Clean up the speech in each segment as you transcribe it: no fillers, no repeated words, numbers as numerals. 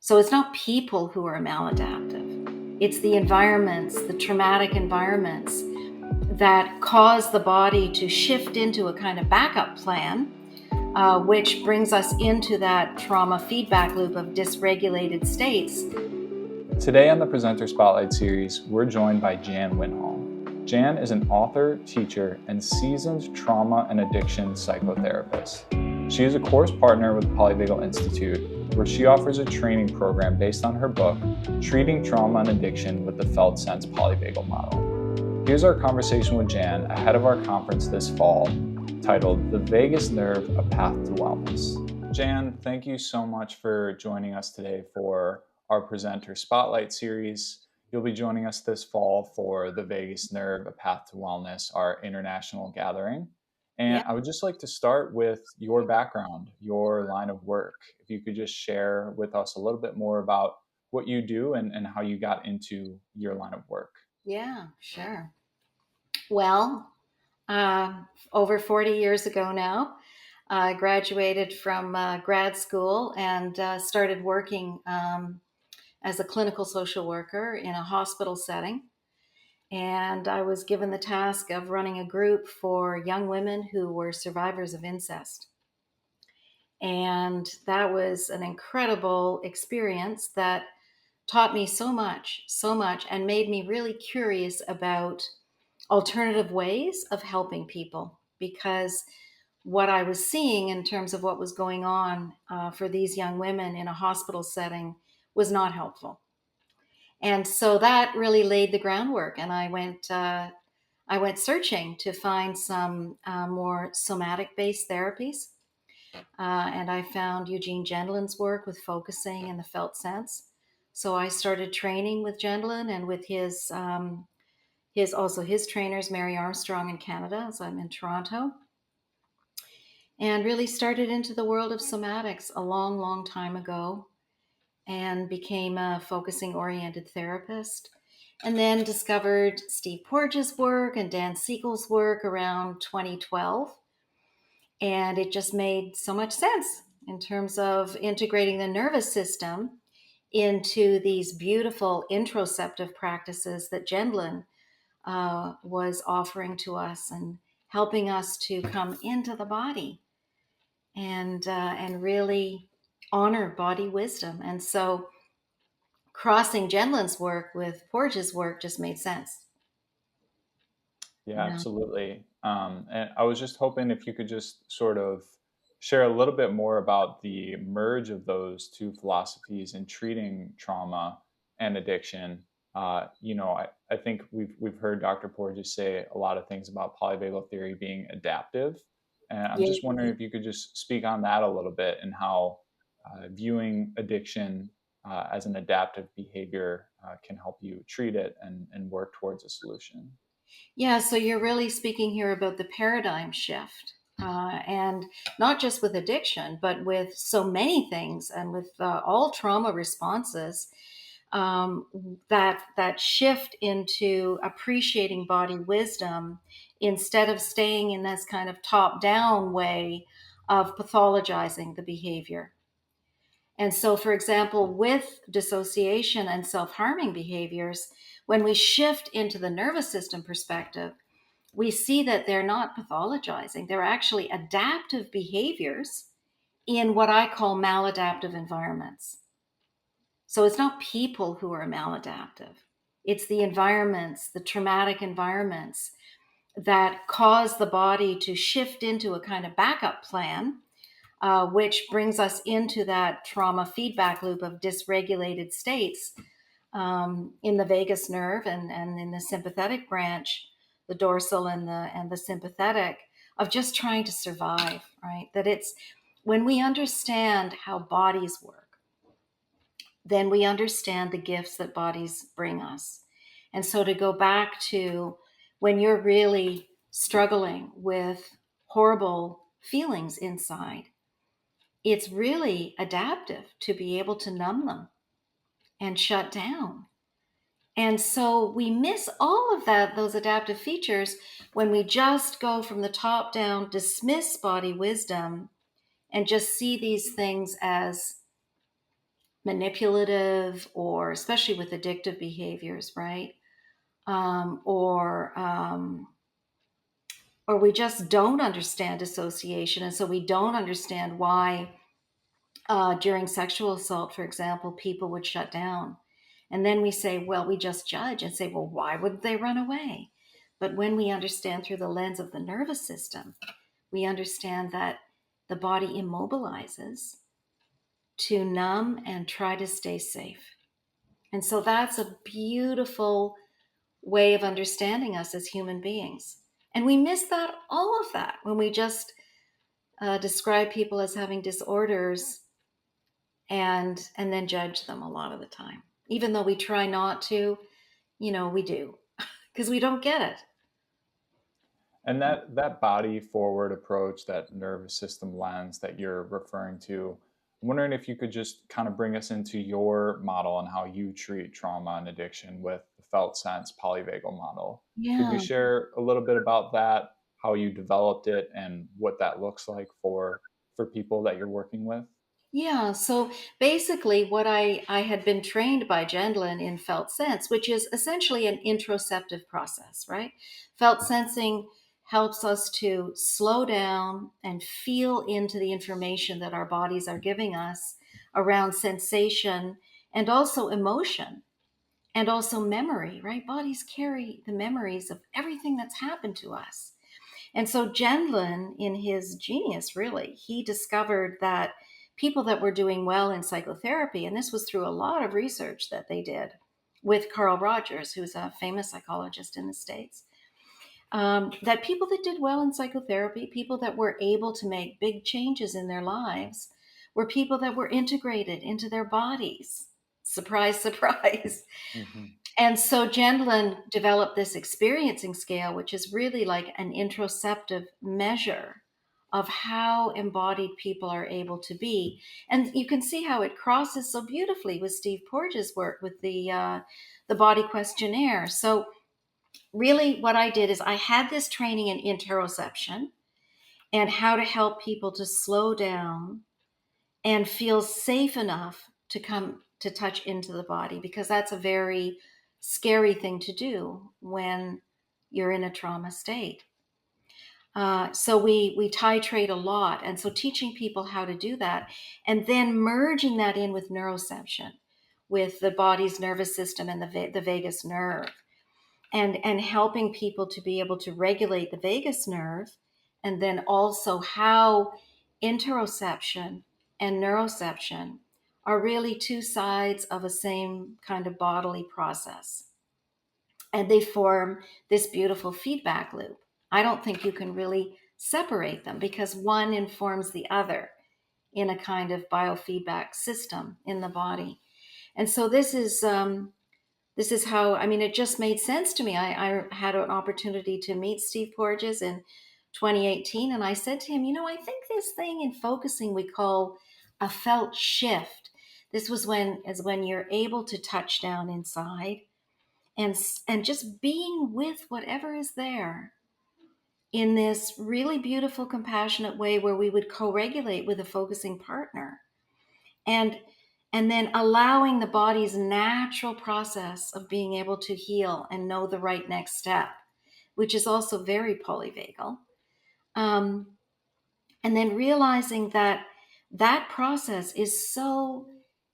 So it's not people who are maladaptive. It's the environments, the traumatic environments that cause the body to shift into a kind of backup plan, which brings us into that trauma feedback loop of dysregulated states. Today on the Presenter Spotlight series, we're joined by Jan Winhall. Jan is an author, teacher, and seasoned trauma and addiction psychotherapist. She is a course partner with Polyvagal Institute, where she offers a training program based on her book, Treating Trauma and Addiction with the Felt Sense Polyvagal Model. Here's our conversation with Jan ahead of our conference this fall, titled The Vagus Nerve, A Path to Wellness. Jan, thank you so much for joining us today for our Presenter Spotlight series. You'll be joining us this fall for the Vagus Nerve, A Path to Wellness, our international gathering. And I would just like to start with your background, your line of work. If you could just share with us a little bit more about what you do and how you got into your line of work. Yeah, sure. Well, over 40 years ago now, I graduated from grad school and started working as a clinical social worker in a hospital setting. And I was given the task of running a group for young women who were survivors of incest. And that was an incredible experience that taught me so much, and made me really curious about alternative ways of helping people, because what I was seeing in terms of what was going on for these young women in a hospital setting was not helpful. And so that really laid the groundwork. And I went searching to find some more somatic-based therapies. And I found Eugene Gendlin's work with focusing and the felt sense. So I started training with Gendlin and with his trainers, Mary Armstrong in Canada, so I'm in Toronto, and really started into the world of somatics a long, long time ago, and became a focusing oriented therapist, and then discovered Steve Porges' work and Dan Siegel's work around 2012. And it just made so much sense in terms of integrating the nervous system into these beautiful interoceptive practices that Gendlin was offering to us and helping us to come into the body and really honor body wisdom. And so crossing Gendlin's work with Porges' work just made sense. Yeah, absolutely. And I was just hoping if you could just sort of share a little bit more about the merge of those two philosophies in treating trauma and addiction. I think we've heard Dr. Porges say a lot of things about polyvagal theory being adaptive. And I'm just wondering if you could just speak on that a little bit and how viewing addiction as an adaptive behavior can help you treat it and work towards a solution. Yeah, so you're really speaking here about the paradigm shift. And not just with addiction, but with so many things and with all trauma responses, that shift into appreciating body wisdom instead of staying in this kind of top-down way of pathologizing the behavior. And so, for example, with dissociation and self-harming behaviors, when we shift into the nervous system perspective, we see that they're not pathologizing. They're actually adaptive behaviors in what I call maladaptive environments. So it's not people who are maladaptive. It's the environments, the traumatic environments that cause the body to shift into a kind of backup plan, which brings us into that trauma feedback loop of dysregulated states in the vagus nerve and in the sympathetic branch, the dorsal and the sympathetic, of just trying to survive, right? That it's when we understand how bodies work, then we understand the gifts that bodies bring us. And so to go back to when you're really struggling with horrible feelings inside, it's really adaptive to be able to numb them and shut down. And so we miss all of those adaptive features when we just go from the top down, dismiss body wisdom, and just see these things as manipulative, or especially with addictive behaviors, right? Um, or um, or we just don't understand association, and so we don't understand why during sexual assault, for example, people would shut down. And then we say, well, we just judge and say, well, why would they run away? But when we understand through the lens of the nervous system, we understand that the body immobilizes to numb and try to stay safe. And so that's a beautiful way of understanding us as human beings. And we miss that, all of that, when we just describe people as having disorders and then judge them a lot of the time. Even though we try not to, we do because we don't get it. And that body forward approach, that nervous system lens that you're referring to, I'm wondering if you could just kind of bring us into your model and how you treat trauma and addiction with the Felt Sense Polyvagal Model. Could you Yeah. share a little bit about that, how you developed it, and what that looks like for people that you're working with? Yeah, so basically, what I had been trained by Gendlin in felt sense, which is essentially an interoceptive process, right? Felt sensing helps us to slow down and feel into the information that our bodies are giving us around sensation and also emotion and also memory, right? Bodies carry the memories of everything that's happened to us. And so Gendlin, in his genius, really, he discovered that people that were doing well in psychotherapy, and this was through a lot of research that they did with Carl Rogers, who's a famous psychologist in the States, that people that did well in psychotherapy, people that were able to make big changes in their lives, were people that were integrated into their bodies. Surprise, surprise. Mm-hmm. And so Gendlin developed this experiencing scale, which is really like an interoceptive measure of how embodied people are able to be. And you can see how it crosses so beautifully with Steve Porges' work with the body questionnaire. So really what I did is I had this training in interoception and how to help people to slow down and feel safe enough to come to touch into the body, because that's a very scary thing to do when you're in a trauma state. So we titrate a lot, and so teaching people how to do that, and then merging that in with neuroception, with the body's nervous system and the vagus nerve, and helping people to be able to regulate the vagus nerve, and then also how interoception and neuroception are really two sides of a same kind of bodily process. And they form this beautiful feedback loop. I don't think you can really separate them because one informs the other in a kind of biofeedback system in the body. And so this is how, I mean, it just made sense to me. I had an opportunity to meet Steve Porges in 2018, and I said to him, I think this thing in focusing we call a felt shift. This was when you're able to touch down inside and and just being with whatever is there in this really beautiful, compassionate way where we would co-regulate with a focusing partner, and and then allowing the body's natural process of being able to heal and know the right next step, which is also very polyvagal. um, and then realizing that that process is so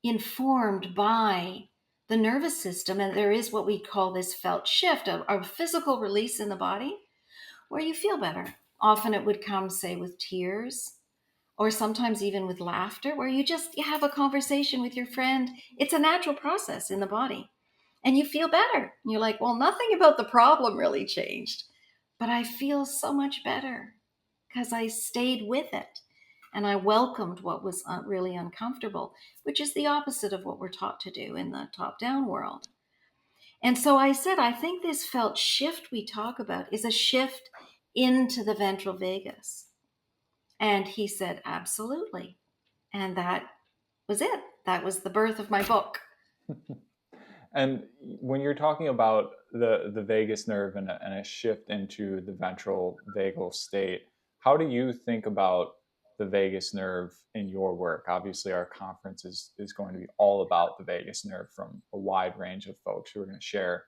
informed by the nervous system, and there is what we call this felt shift, a physical release in the body where you feel better. Often it would come, say, with tears, or sometimes even with laughter, where you have a conversation with your friend. It's a natural process in the body, and you feel better. You're like, well, nothing about the problem really changed, but I feel so much better because I stayed with it and I welcomed what was really uncomfortable, which is the opposite of what we're taught to do in the top down world. And so I said, I think this felt shift we talk about is a shift into the ventral vagus. And he said, absolutely. And that was it. That was the birth of my book. And when you're talking about the vagus nerve and a shift into the ventral vagal state, how do you think about the vagus nerve in your work? Obviously, our conference is going to be all about the vagus nerve from a wide range of folks who are going to share,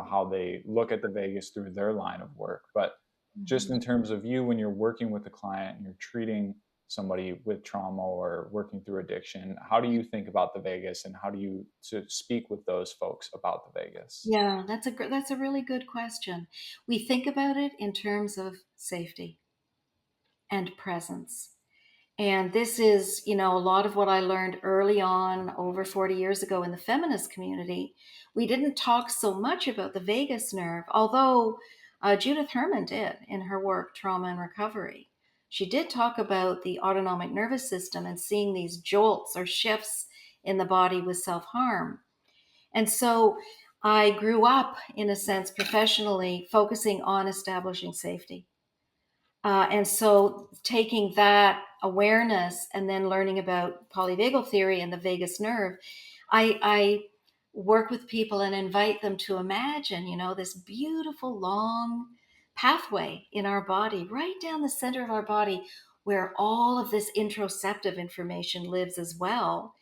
how they look at the vagus through their line of work. But just in terms of you, when you're working with a client and you're treating somebody with trauma or working through addiction, how do you think about the vagus, and how do you to speak with those folks about the vagus? Yeah, that's a really good question. We think about it in terms of safety and presence. And this is, a lot of what I learned early on over 40 years ago in the feminist community. We didn't talk so much about the vagus nerve, although Judith Herman did in her work, Trauma and Recovery. She did talk about the autonomic nervous system and seeing these jolts or shifts in the body with self harm. And so I grew up, in a sense, professionally, focusing on establishing safety. And so taking that awareness and then learning about polyvagal theory and the vagus nerve, I work with people and invite them to imagine, this beautiful long pathway in our body, right down the center of our body, where all of this interoceptive information lives as well.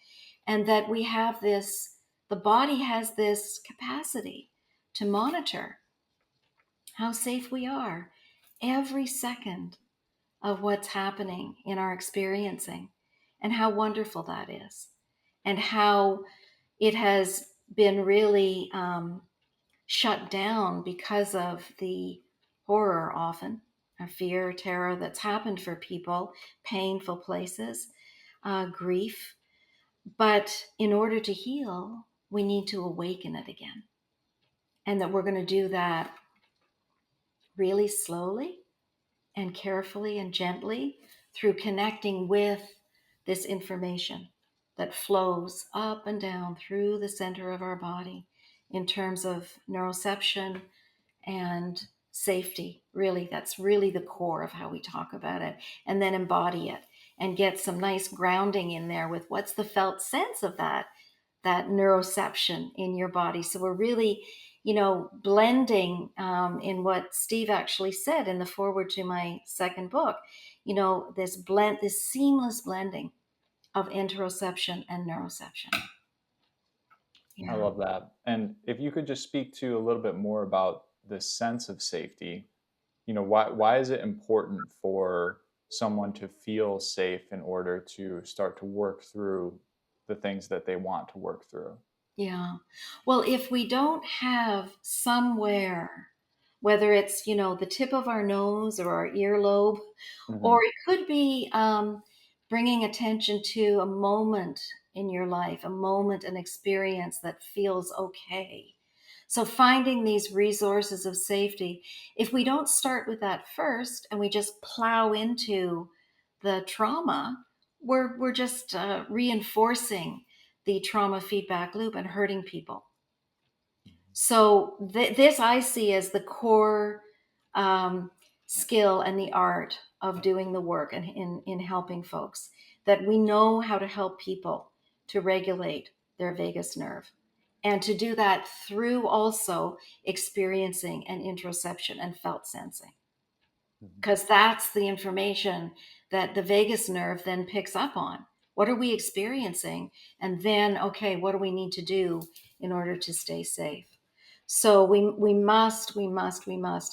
And that we have this, the body has this capacity to monitor how safe we are every second of what's happening in our experiencing, and how wonderful that is, and how it has been really shut down because of the horror, often, or fear, terror that's happened for people, painful places, grief. But in order to heal, we need to awaken it again. And that we're going to do that really slowly and carefully and gently through connecting with this information that flows up and down through the center of our body in terms of neuroception and safety. Really, that's really the core of how we talk about it. And then embody it and get some nice grounding in there with what's the felt sense of that neuroception in your body. So we're really, blending in what Steve actually said in the foreword to my second book, this seamless blending of interoception and neuroception. I Yeah. love that. And if you could just speak to a little bit more about the sense of safety, why is it important for someone to feel safe in order to start to work through the things that they want to work through? Yeah. Well, if we don't have somewhere, whether it's, the tip of our nose or our earlobe, Mm-hmm. or it could be bringing attention to a moment in your life, a moment, an experience that feels okay. So finding these resources of safety, if we don't start with that first and we just plow into the trauma, we're just reinforcing the trauma feedback loop and hurting people. So this I see as the core um, skill and the art of doing the work and in helping folks, that we know how to help people to regulate their vagus nerve, and to do that through also experiencing and interoception and felt sensing, Mm-hmm. because that's the information that the vagus nerve then picks up on. What are we experiencing? And then, okay, what do we need to do in order to stay safe? So we must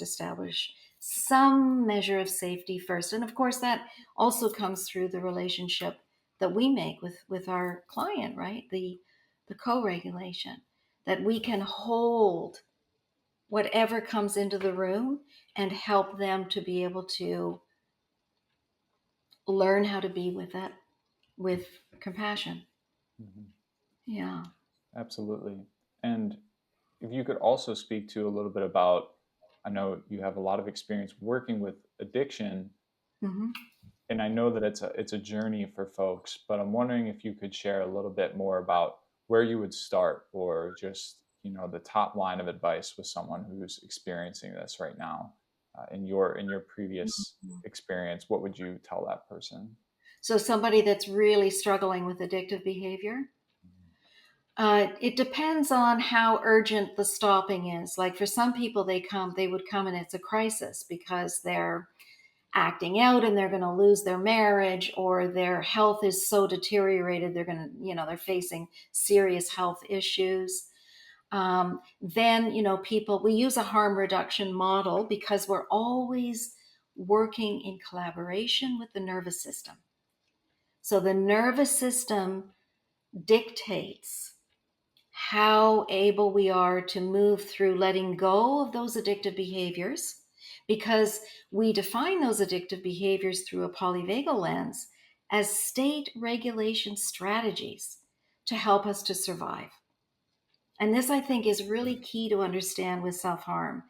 establish some measure of safety first. And of course, that also comes through the relationship that we make with our client, right? The co-regulation, that we can hold whatever comes into the room and help them to be able to learn how to be with it with compassion. Mm-hmm. Yeah. Absolutely. And if you could also speak to a little bit about, I know you have a lot of experience working with addiction, Mm-hmm. and I know that it's a journey for folks, but I'm wondering if you could share a little bit more about where you would start, or just, the top line of advice with someone who's experiencing this right now. In your previous experience, what would you tell that person? So somebody that's really struggling with addictive behavior, it depends on how urgent the stopping is. Like for some people, they would come and it's a crisis because they're acting out and they're going to lose their marriage, or their health is so deteriorated they're going to, they're facing serious health issues. Then, people, we use a harm reduction model because we're always working in collaboration with the nervous system. So the nervous system dictates how able we are to move through letting go of those addictive behaviors, because we define those addictive behaviors through a polyvagal lens as state regulation strategies to help us to survive. And this, I think, is really key to understand with self-harm,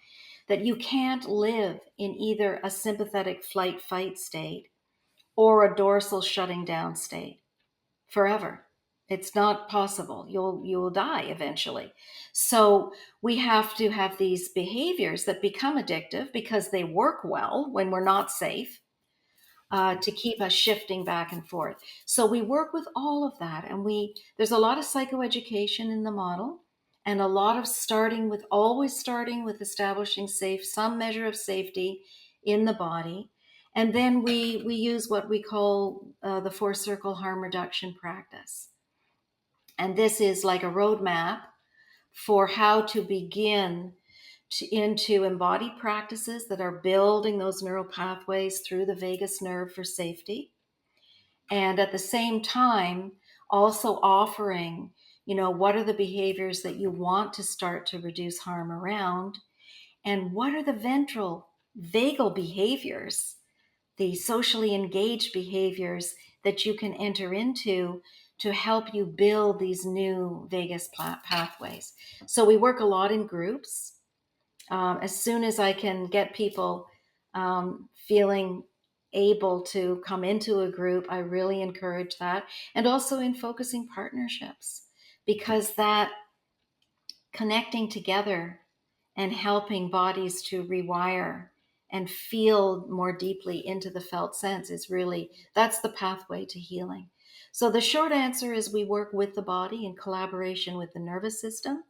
that you can't live in either a sympathetic flight-fight state or a dorsal shutting down state forever. It's not possible. You'll die eventually. So we have to have these behaviors that become addictive because they work well when we're not safe, to keep us shifting back and forth. So we work with all of that, and there's a lot of psychoeducation in the model, and a lot of always starting with establishing some measure of safety in the body. And then we use what we call the 4-circle harm reduction practice. And this is like a roadmap for how to begin into embodied practices that are building those neural pathways through the vagus nerve for safety. And at the same time, also offering, what are the behaviors that you want to start to reduce harm around? And what are the ventral vagal behaviors, the socially engaged behaviors that you can enter into to help you build these new vagus pathways? So we work a lot in groups. As soon as I can get people feeling able to come into a group, I really encourage that. And also in focusing partnerships, because that connecting together and helping bodies to rewire and feel more deeply into the felt sense that's the pathway to healing. So the short answer is we work with the body in collaboration with the nervous system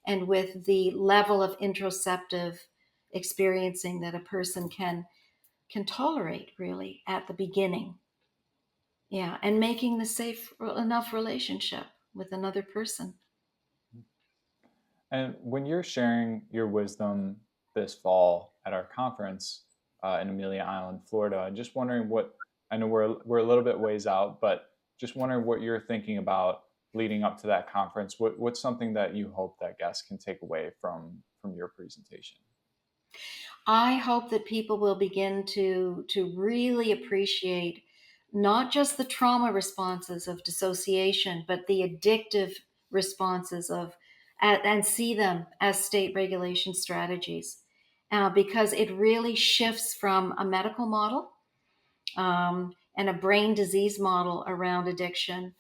and with the level of interoceptive experiencing that a person can tolerate really at the beginning. Yeah, and making the safe enough relationship with another person. And when you're sharing your wisdom this fall at our conference in Amelia Island, Florida, just wondering I know we're a little bit ways out, but just wondering what you're thinking about leading up to that conference. What's something that you hope that guests can take away from your presentation? I hope that people will begin to really appreciate not just the trauma responses of dissociation, but the addictive responses and see them as state regulation strategies, because it really shifts from a medical model and a brain disease model around addiction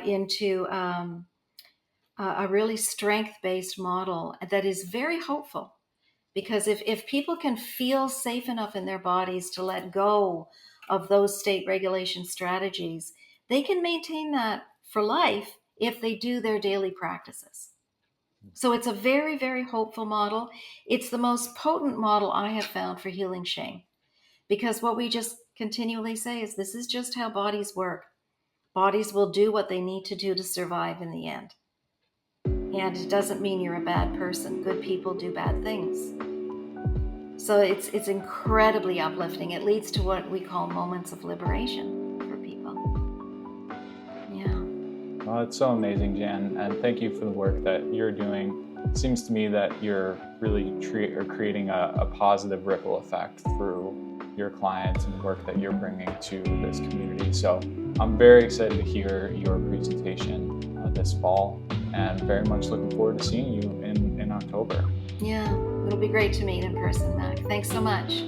into a really strength-based model that is very hopeful. Because if people can feel safe enough in their bodies to let go of those state regulation strategies, they can maintain that for life if they do their daily practices. So it's a very, very hopeful model. It's the most potent model I have found for healing shame. Because what we just continually say is this is just how bodies work. Bodies will do what they need to do to survive in the end. And it doesn't mean you're a bad person. Good people do bad things. So it's incredibly uplifting. It leads to what we call moments of liberation for people. Yeah. Well, it's so amazing, Jan, and thank you for the work that you're doing. It seems to me that you're really creating a positive ripple effect through your clients and the work that you're bringing to this community. So I'm very excited to hear your presentation this fall, and very much looking forward to seeing you in October. Yeah, it'll be great to meet in person, Mac. Thanks so much.